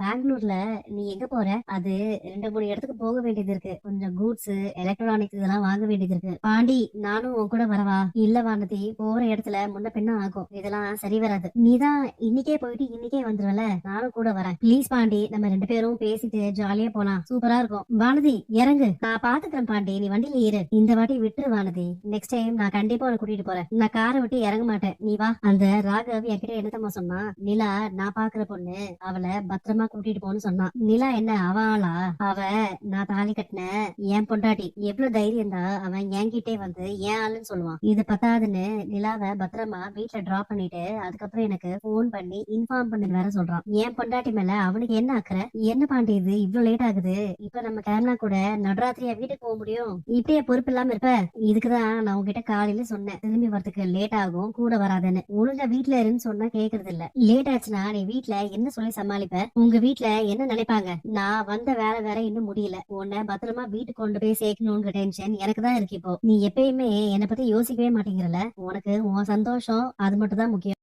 பெங்களூர்ல நீ எங்க போற? அது 2, 3 இடத்துக்கு போக வேண்டியது இருக்கு. கொஞ்சம் கூட்ஸ், எலக்ட்ரானிக்ஸ் இதெல்லாம் வாங்க வேண்டியது இருக்கு. பாண்டி, நானும் உன் கூட வரவா? இல்ல வானதி, போற இடத்துல முன்ன பின்ன ஆகும். இதெல்லாம் சரி வராது. நீதான் இன்னைக்கே போயிட்டு இன்னைக்கே வந்துருவல, நானும் கூட வரேன். ப்ளீஸ் பாண்டி, நம்ம 2 பேரும் பேசிட்டு ஜாலியா போலாம். சூப்பரா இருக்கும். வானதி, இறங்கு. நான் பாத்துக்கிறேன் பாண்டி, நீ வண்டியில ஏறு. இந்த வாட்டி விட்டுரு வானதி. நெக்ஸ்ட் டைம் நான் கண்டிப்பா உன்னை கூட்டிட்டு போறேன். நான் காரை விட்டு இறங்க மாட்டேன். நீ வா. அந்த ராகவ் என்கிட்ட என்னத்தம்மா சொன்னா, நிலா நான் பாக்குற பொண்ணு, அவளை பத்திரமா கூட்டிட்டு போன்னு சொன்னான். நிலா என்ன அவளா? அவ நான் தாலி கட்டின என் பொண்டாட்டி. எவ்வளவு தைரியம் தான் அவன் என்கிட்டே வந்து என் ஆளுன்னு சொல்லுவான். இது பத்தாதுன்னு நிலாவை பத்திரமா வீட்டுல டிராப் பண்ணிட்டு அதுக்கப்புறம் எனக்கு போன் பண்ணி இன்ஃபார்ம் பண்ணி வேற சொல்றான். என் பொண்டாட்டி மேல அவனுக்கு என்ன அக்கறை? என்ன பாண்டி இது இவ்வளவு லேட் ஆகுது? இப்ப நம்ம கிளம்பினா கூட நடுராத்திரியா வீட்டுக்கு போக முடியும்? இப்படியே பொறுப்பு இல்லாம இருப்ப? இதுக்குதான் நான் உங்ககிட்ட காலையில சொன்னேன், திரும்பி வரதுக்கு லேட் ஆகும், கூட வராதுன்னு. ஒழுங்கா வீட்டுல இருன்னு சொன்னா கேக்குறது இல்ல. லேட் ஆச்சுன்னா நீ வீட்டுல என்ன சொல்லி சமாளிப்ப? உங்க வீட்டுல என்ன நினைப்பாங்க? நான் வந்த வேலை வேற இன்னும் முடியல, உன்னை பத்திரமா வீட்டுக்கு கொண்டு போய் சேர்க்கணும்னு டென்ஷன் எனக்கு தான் இருக்கு. இப்போ நீ எப்பயுமே என்னை பத்தி யோசிக்கவே மாட்டேங்கிறல. உனக்கு உன் சந்தோஷம் அது மட்டும் தான் முக்கியம்.